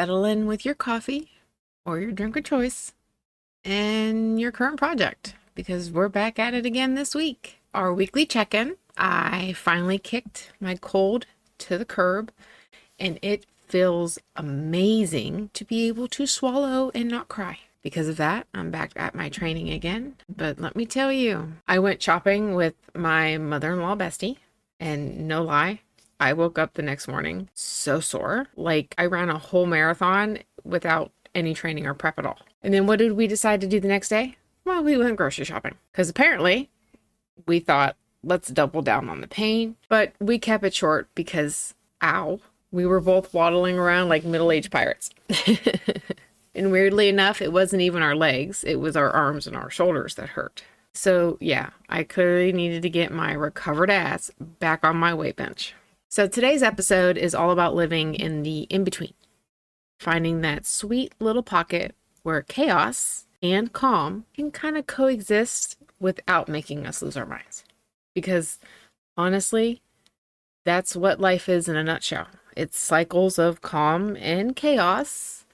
settle in with your coffee or your drink of choice and your current project, because we're back at it again this week. Our weekly check-in. I finally kicked my cold to the curb, and it feels amazing to be able to swallow and not cry. Because of that, I'm back at my training again. But let me tell you, I went shopping with my mother-in-law bestie, and no lie, I woke up the next morning so sore. Like I ran a whole marathon without any training or prep at all. And then what did we decide to do the next day? Well, we went grocery shopping. Because apparently we thought, let's double down on the pain. But we kept it short because, ow, we were both waddling around like middle-aged pirates. And weirdly enough, it wasn't even our legs. It was our arms and our shoulders that hurt. So yeah, I clearly needed to get my recovered ass back on my weight bench. So today's episode is all about living in the in-between. Finding that sweet little pocket where chaos and calm can kind of coexist without making us lose our minds. Because honestly, that's what life is in a nutshell. It's cycles of calm and chaos.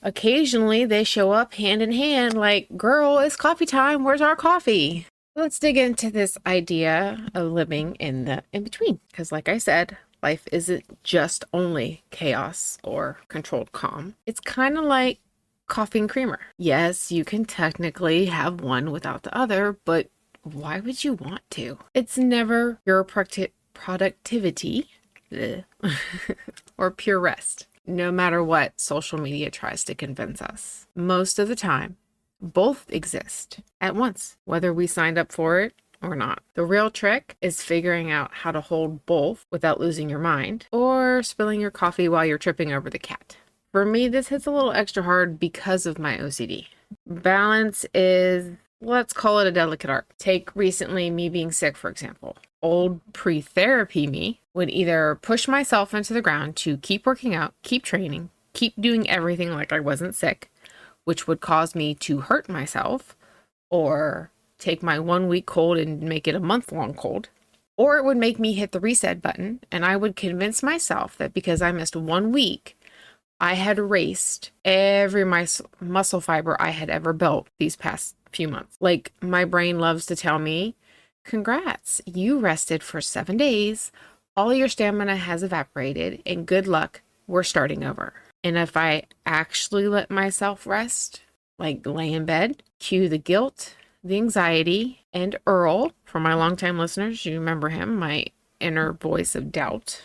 Occasionally, they show up hand in hand like, girl, it's coffee time. Where's our coffee? Let's dig into this idea of living in the in-between. Because like I said, life isn't just only chaos or controlled calm. It's kind of like coffee and creamer. Yes, you can technically have one without the other, but why would you want to? It's never your productivity or pure rest. No matter what social media tries to convince us. Most of the time, both exist at once, whether we signed up for it or not. The real trick is figuring out how to hold both without losing your mind or spilling your coffee while you're tripping over the cat. For me, this hits a little extra hard because of my OCD. Balance is, let's call it a delicate art. Take recently me being sick, for example. Old pre-therapy me would either push myself into the ground to keep working out, keep training, keep doing everything like I wasn't sick, which would cause me to hurt myself, or take my 1 week cold and make it a month-long cold, or it would make me hit the reset button, and I would convince myself that because I missed 1 week, I had erased every muscle fiber I had ever built these past few months. Like my brain loves to tell me, congrats, you rested for 7 days. All your stamina has evaporated and good luck, we're starting over. And if I actually let myself rest, like lay in bed, cue the guilt, the anxiety, and Earl, for my longtime listeners, you remember him, my inner voice of doubt,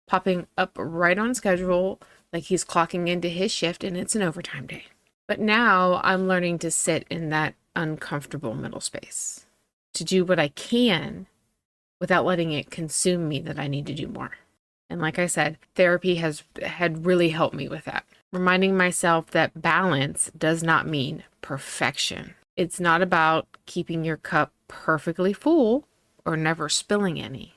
popping up right on schedule like he's clocking into his shift and it's an overtime day. But now I'm learning to sit in that uncomfortable middle space, to do what I can without letting it consume me that I need to do more. And like I said, therapy had really helped me with that. Reminding myself that balance does not mean perfection. It's not about keeping your cup perfectly full or never spilling any.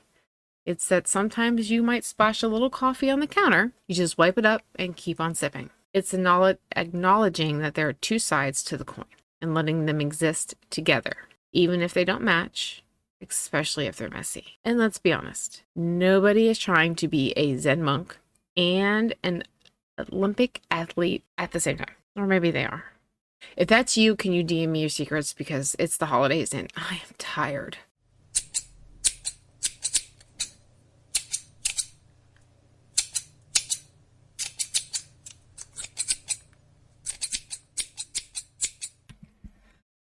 It's that sometimes you might splash a little coffee on the counter. You just wipe it up and keep on sipping. It's acknowledging that there are two sides to the coin and letting them exist together, even if they don't match, especially if they're messy. And let's be honest, nobody is trying to be a Zen monk and an Olympic athlete at the same time. Or maybe they are. If that's you, can you DM me your secrets? Because it's the holidays and I am tired.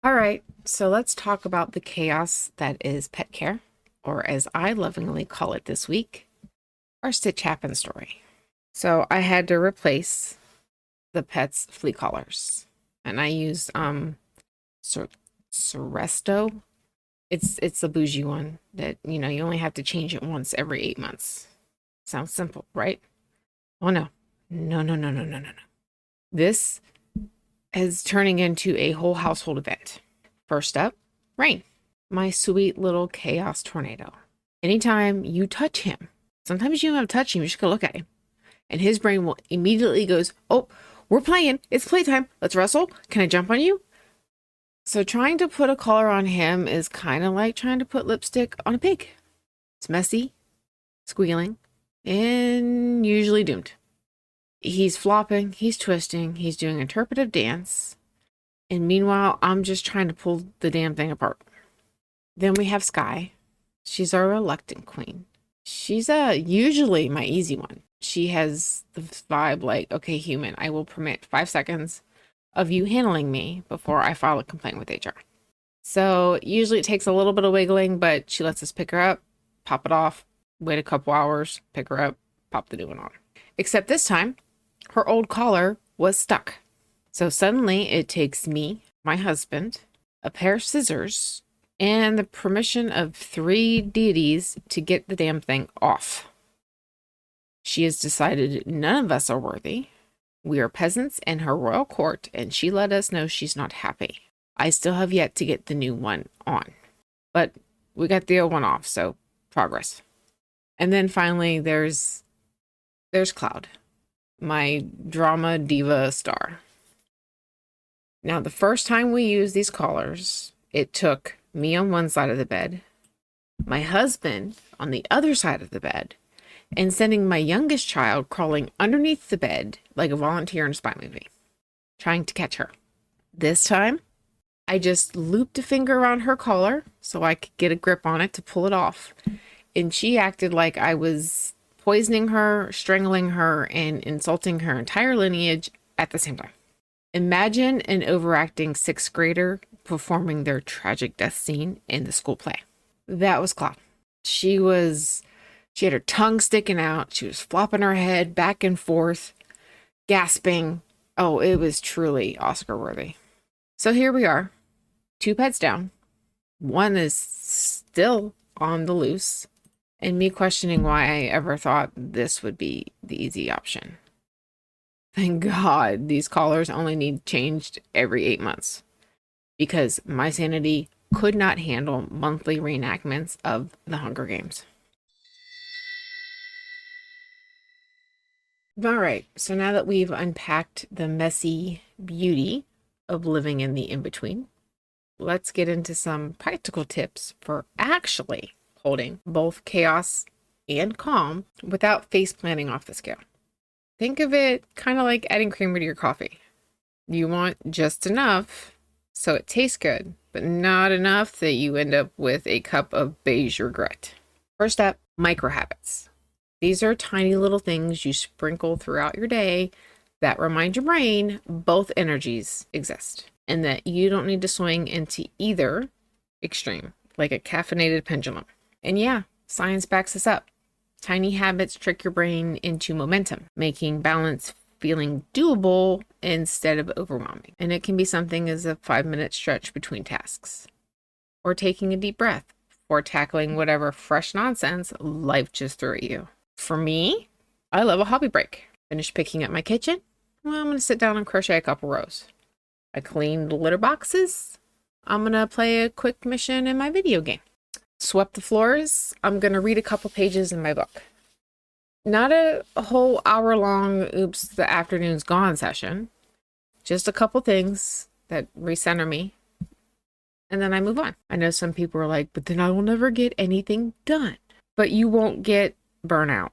All right, so let's talk about the chaos that is pet care, or as I lovingly call it this week, our Stitch Happen story. So I had to replace the pet's flea collars, and I use Seresto. It's the bougie one that, you only have to change it once every 8 months. Sounds simple, right? Oh no. No. This is turning into a whole household event. First up, Rain, my sweet little chaos tornado. Anytime you touch him, sometimes you don't have to touch him, you just gotta look at him. And his brain will immediately goes, oh, we're playing, it's playtime, let's wrestle, can I jump on you? So trying to put a collar on him is kind of like trying to put lipstick on a pig. It's messy, squealing, and usually doomed. He's flopping, he's twisting, he's doing interpretive dance. And meanwhile, I'm just trying to pull the damn thing apart. Then we have Sky. She's our reluctant queen. She's usually my easy one. She has the vibe like, okay, human, I will permit 5 seconds of you handling me before I file a complaint with HR. So usually it takes a little bit of wiggling, but she lets us pick her up, pop it off, wait a couple hours, pick her up, pop the new one on. Except this time, her old collar was stuck. So suddenly it takes me, my husband, a pair of scissors, and the permission of 3 deities to get the damn thing off. She has decided none of us are worthy. We are peasants in her royal court, and she let us know she's not happy. I still have yet to get the new one on, but we got the old one off, so progress. And then finally, there's Cloud, my drama diva star. Now, the first time we used these collars, it took me on one side of the bed, my husband on the other side of the bed, and sending my youngest child crawling underneath the bed like a volunteer in a spy movie, trying to catch her. This time, I just looped a finger around her collar so I could get a grip on it to pull it off. And she acted like I was poisoning her, strangling her, and insulting her entire lineage at the same time. Imagine an overacting 6th grader performing their tragic death scene in the school play. That was Cloud. She had her tongue sticking out. She was flopping her head back and forth, gasping. Oh, it was truly Oscar worthy. So here we are, 2 pets down. One is still on the loose, and me questioning why I ever thought this would be the easy option. Thank God these collars only need changed every 8 months, because my sanity could not handle monthly reenactments of the Hunger Games. All right, so now that we've unpacked the messy beauty of living in the in-between, let's get into some practical tips for actually holding both chaos and calm without face planting off the scale. Think of it kind of like adding creamer to your coffee. You want just enough so it tastes good, but not enough that you end up with a cup of beige regret. First up, micro habits. These are tiny little things you sprinkle throughout your day that remind your brain both energies exist and that you don't need to swing into either extreme, like a caffeinated pendulum. And yeah, science backs this up. Tiny habits trick your brain into momentum, making balance feeling doable instead of overwhelming. And it can be something as a 5-minute stretch between tasks, or taking a deep breath, or tackling whatever fresh nonsense life just threw at you. For me, I love a hobby break. Finish picking up my kitchen. Well, I'm going to sit down and crochet a couple rows. I cleaned the litter boxes. I'm going to play a quick mission in my video game. Swept the floors. I'm going to read a couple pages in my book. Not a whole hour-long, oops, the afternoon's gone session. Just a couple things that recenter me. And then I move on. I know some people are like, but then I will never get anything done. But you won't get burnout.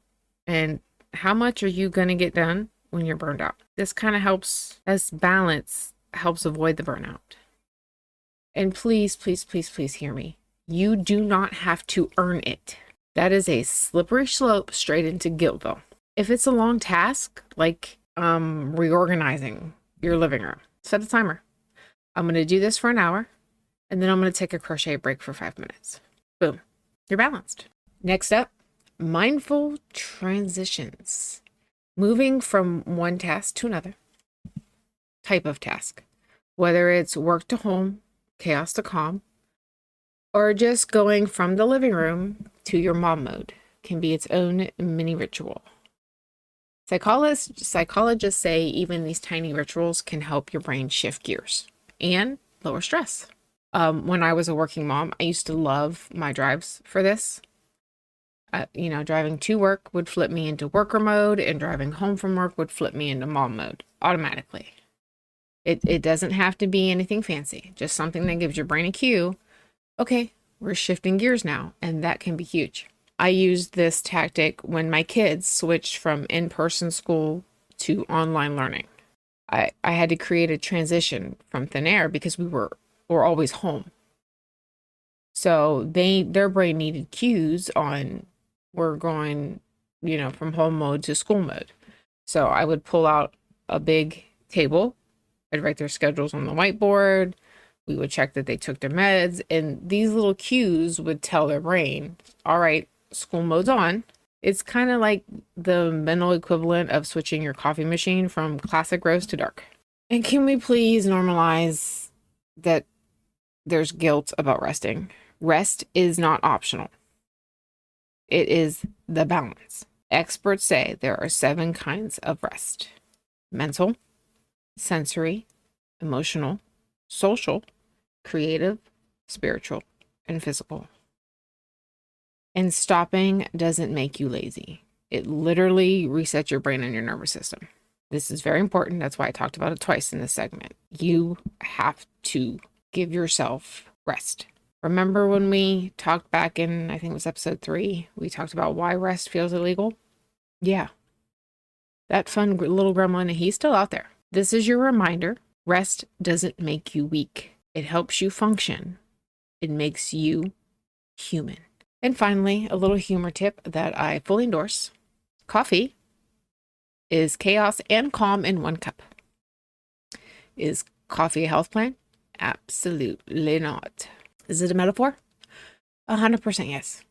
And how much are you going to get done when you're burned out? This kind of helps us balance, helps avoid the burnout. And please, please, please, please hear me. You do not have to earn it. That is a slippery slope straight into guiltville. If it's a long task, like reorganizing your living room, set a timer. I'm going to do this for an hour, and then I'm going to take a crochet break for 5 minutes. Boom. You're balanced. Next up, mindful transitions. Moving from one task to another type of task, whether it's work to home, chaos to calm, or just going from the living room to your mom mode, can be its own mini ritual. Psychologists say even these tiny rituals can help your brain shift gears and lower stress. When I was a working mom, I used to love my drives for this. Driving to work would flip me into worker mode, and driving home from work would flip me into mom mode automatically. It doesn't have to be anything fancy, just something that gives your brain a cue. Okay, we're shifting gears now, and that can be huge. I used this tactic when my kids switched from in-person school to online learning. I had to create a transition from thin air because we're always home. So their brain needed cues on we're going, from home mode to school mode. So I would pull out a big table. I'd write their schedules on the whiteboard. We would check that they took their meds, and these little cues would tell their brain, all right, school mode's on. It's kind of like the mental equivalent of switching your coffee machine from classic roast to dark. And can we please normalize that there's guilt about resting? Rest is not optional. It is the balance. Experts say there are 7 kinds of rest: mental, sensory, emotional, social, creative, spiritual, and physical. And stopping doesn't make you lazy. It literally resets your brain and your nervous system. This is very important. That's why I talked about it twice in this segment. You have to give yourself rest. Remember when we talked back in, I think it was episode 3, we talked about why rest feels illegal? Yeah. That fun little gremlin, he's still out there. This is your reminder. Rest doesn't make you weak. It helps you function. It makes you human. And finally, a little humor tip that I fully endorse. Coffee is chaos and calm in one cup. Is coffee a health plan? Absolutely not. Is it a metaphor? 100% yes.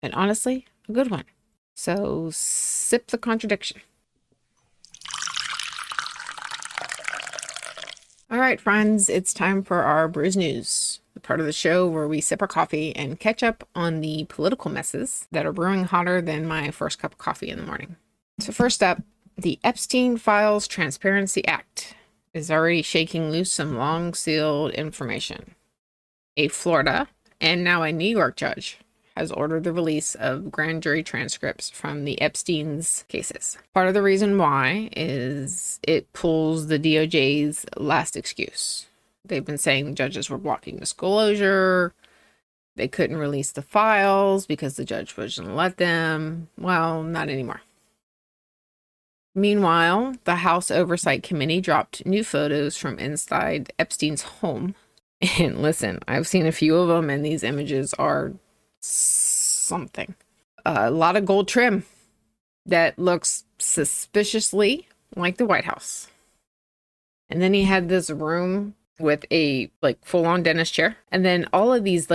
And honestly, a good one. So sip the contradiction. All right, friends, it's time for our Brews News, the part of the show where we sip our coffee and catch up on the political messes that are brewing hotter than my first cup of coffee in the morning. So first up, the Epstein Files Transparency Act is already shaking loose some long-sealed information. A Florida and now a New York judge has ordered the release of grand jury transcripts from the Epstein's cases. Part of the reason why is it pulls the DOJ's last excuse. They've been saying the judges were blocking disclosure. They couldn't release the files because the judge wouldn't let them. Well, not anymore. Meanwhile, the House Oversight Committee dropped new photos from inside Epstein's home. And listen, I've seen a few of them, and these images are something. A lot of gold trim that looks suspiciously like the White House. And then he had this room with a full-on dentist chair, and then all of these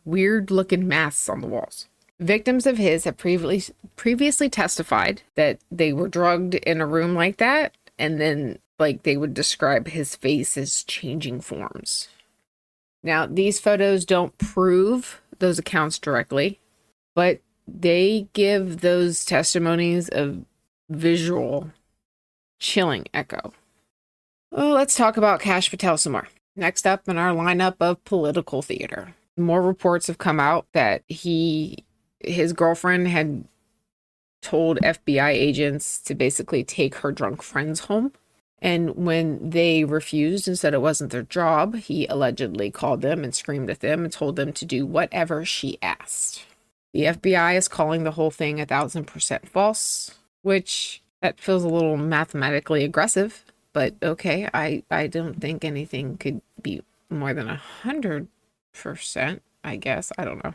weird looking masks on the walls. Victims of his have previously testified that they were drugged in a room like that, and then they would describe his face as changing forms. Now, these photos don't prove those accounts directly, but they give those testimonies a visual, chilling echo. Well, let's talk about Kash Patel some more. Next up in our lineup of political theater. More reports have come out that his girlfriend had told FBI agents to basically take her drunk friends home. And when they refused and said it wasn't their job, he allegedly called them and screamed at them and told them to do whatever she asked. The FBI is calling the whole thing 1,000% false, which that feels a little mathematically aggressive, but okay, I don't think anything could be more than 100%, I guess. I don't know.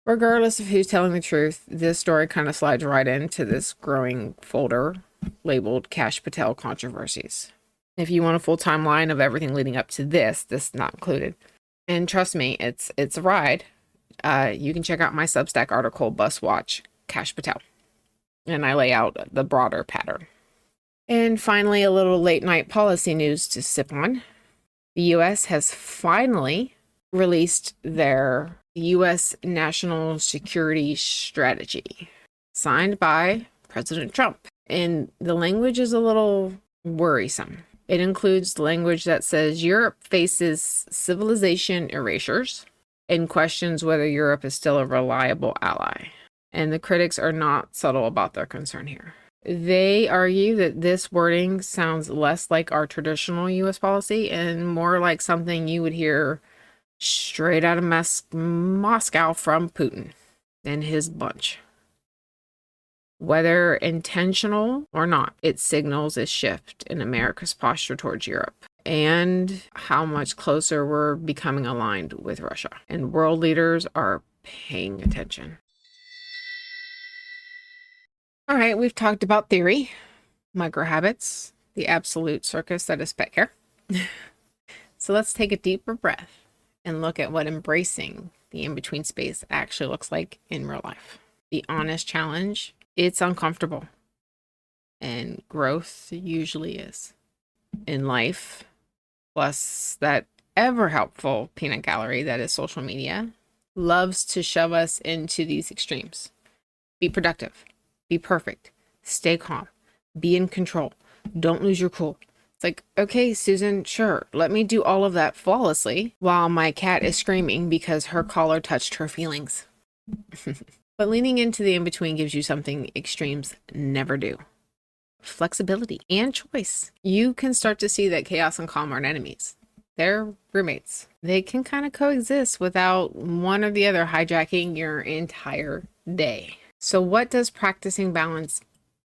Regardless of who's telling the truth, this story kind of slides right into this growing folder labeled Kash Patel Controversies. If you want a full timeline of everything leading up to this not included. And trust me, it's a ride. You can check out my Substack article, Bus Watch, Kash Patel. And I lay out the broader pattern. And finally, a little late night policy news to sip on. The U.S. has finally released their U.S. National Security Strategy, signed by President Trump. And the language is a little worrisome. It includes language that says Europe faces civilization erasures and questions whether Europe is still a reliable ally. And the critics are not subtle about their concern here. They argue that this wording sounds less like our traditional U.S. policy and more like something you would hear straight out of Moscow from Putin and his bunch. Whether intentional or not, it signals a shift in America's posture towards Europe and how much closer we're becoming aligned with Russia. And world leaders are paying attention. All right, we've talked about theory, micro habits, the absolute circus that is pet care. So let's take a deeper breath and look at what embracing the in-between space actually looks like in real life. The honest challenge, it's uncomfortable, and growth usually is. In life, plus that ever helpful peanut gallery that is social media, loves to shove us into these extremes. Be productive, be perfect, stay calm, be in control, don't lose your cool. It's like, okay, Susan, sure, let me do all of that flawlessly while my cat is screaming because her collar touched her feelings. But leaning into the in-between gives you something extremes never do. Flexibility and choice. You can start to see that chaos and calm aren't enemies. They're roommates. They can kind of coexist without one or the other hijacking your entire day. So what does practicing balance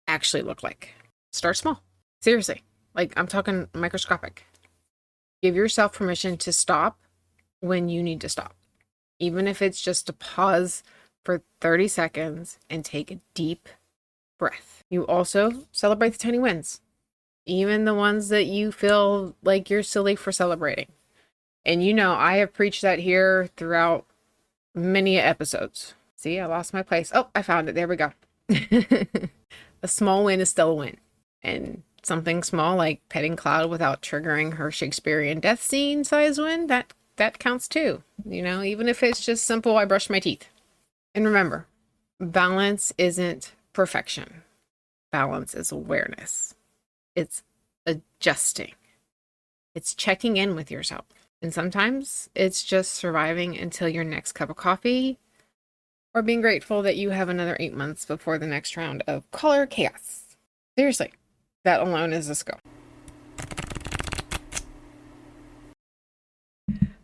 actually look like? Start small. Seriously. Like, I'm talking microscopic. Give yourself permission to stop when you need to stop. Even if it's just to pause for 30 seconds and take a deep breath. You also celebrate the tiny wins, even the ones that you feel like you're silly for celebrating. And you know, I have preached that here throughout many episodes. See, I lost my place. Oh, I found it. There we go. A small win is still a win. And something small like petting Cloud without triggering her Shakespearean death scene size win, that counts too. You know, even if it's just simple, I brushed my teeth. And remember, balance isn't perfection. Balance is awareness. It's adjusting. It's checking in with yourself. And sometimes it's just surviving until your next cup of coffee, or being grateful that you have another 8 months before the next round of color chaos. Seriously, that alone is a skill.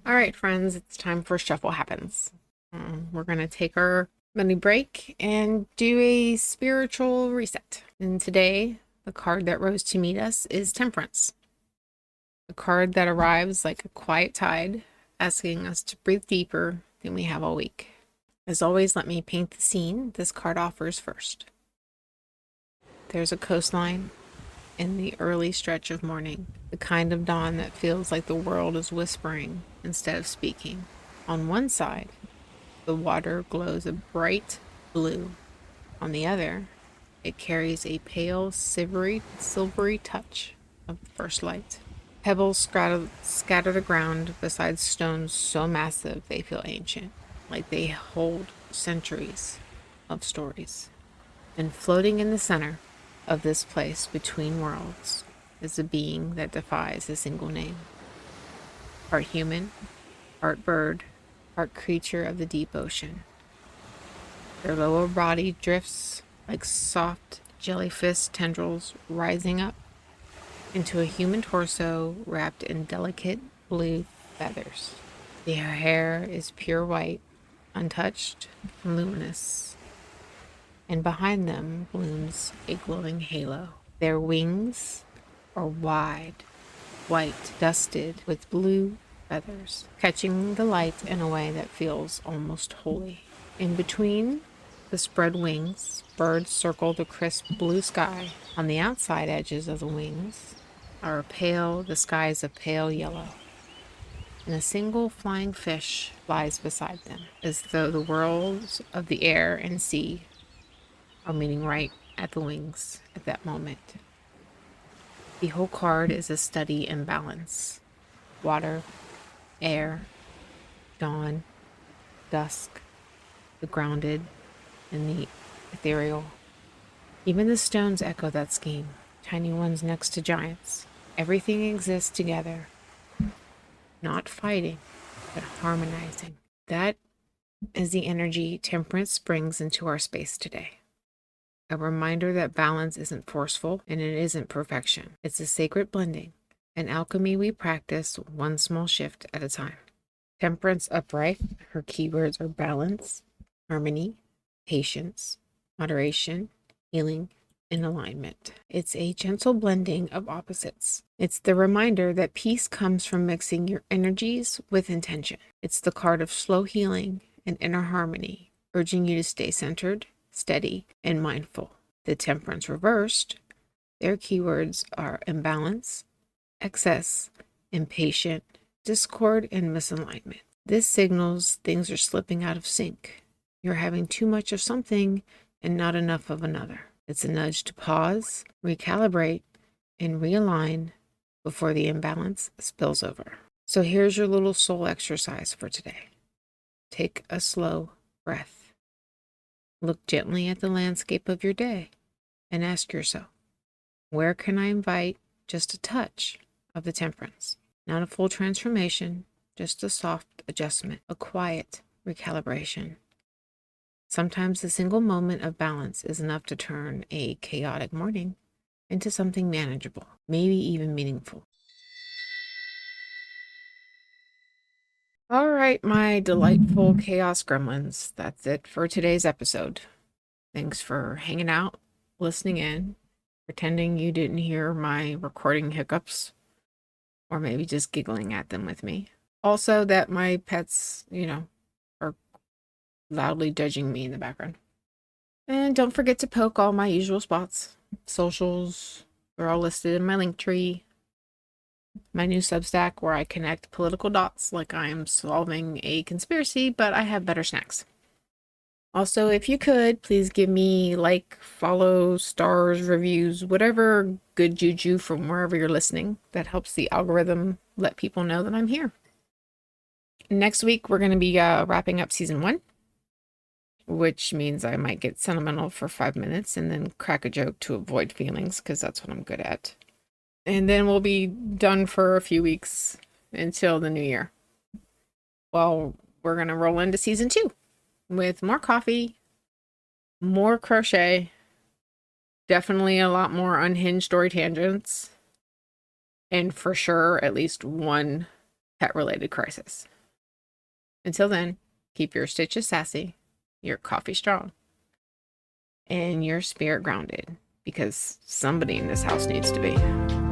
All right, friends, it's time for Shuffle Happens. We're going to take our mini break and do a spiritual reset. And today, the card that rose to meet us is Temperance. A card that arrives like a quiet tide, asking us to breathe deeper than we have all week. As always, let me paint the scene this card offers first. There's a coastline in the early stretch of morning, the kind of dawn that feels like the world is whispering instead of speaking. On one side, the water glows a bright blue. On the other, it carries a pale, silvery touch of first light. Pebbles scatter the ground beside stones so massive they feel ancient, like they hold centuries of stories. And floating in the center of this place between worlds is a being that defies a single name. Part human, part bird, part creature of the deep ocean. Their lower body drifts like soft jellyfish tendrils rising up into a human torso wrapped in delicate blue feathers. Their hair is pure white, untouched and luminous, and behind them blooms a glowing halo. Their wings are wide, white, dusted with blue feathers, catching the light in a way that feels almost holy. In between the spread wings, birds circle the crisp blue sky. On the outside edges of the wings the sky is a pale yellow, and a single flying fish flies beside them, as though the worlds of the air and sea are meeting right at the wings at that moment. The whole card is a study in balance. Water, air, dawn, dusk, the grounded, and the ethereal. Even the stones echo that scheme, tiny ones next to giants. Everything exists together, not fighting, but harmonizing. That is the energy Temperance brings into our space today. A reminder that balance isn't forceful and it isn't perfection. It's a sacred blending, an alchemy we practice one small shift at a time. Temperance upright, her keywords are balance, harmony, patience, moderation, healing, and alignment. It's a gentle blending of opposites. It's the reminder that peace comes from mixing your energies with intention. It's the card of slow healing and inner harmony, urging you to stay centered, steady, and mindful. The Temperance reversed, their keywords are imbalance, excess, impatient, discord, and misalignment. This signals things are slipping out of sync. You're having too much of something and not enough of another. It's a nudge to pause, recalibrate, and realign before the imbalance spills over. So here's your little soul exercise for today. Take a slow breath. Look gently at the landscape of your day and ask yourself, where can I invite just a touch of the Temperance? Not a full transformation, just a soft adjustment, a quiet recalibration. Sometimes a single moment of balance is enough to turn a chaotic morning into something manageable, maybe even meaningful. All right, my delightful chaos gremlins, that's it for today's episode. Thanks for hanging out, listening in, pretending you didn't hear my recording hiccups, or maybe just giggling at them with me. Also, that my pets, are loudly judging me in the background. And don't forget to poke all my usual spots. Socials are all listed in my link tree. My new Substack where I connect political dots like I am solving a conspiracy, but I have better snacks. Also, if you could, please give me follow, stars, reviews, whatever good juju from wherever you're listening. That helps the algorithm let people know that I'm here. Next week, we're going to be wrapping up season 1, which means I might get sentimental for 5 minutes and then crack a joke to avoid feelings, because that's what I'm good at. And then we'll be done for a few weeks until the new year. Well, we're going to roll into season 2 with more coffee, more crochet, definitely a lot more unhinged story tangents, and for sure at least one pet-related crisis. Until then, keep your stitches sassy, your coffee strong, and your spirit grounded, because somebody in this house needs to be.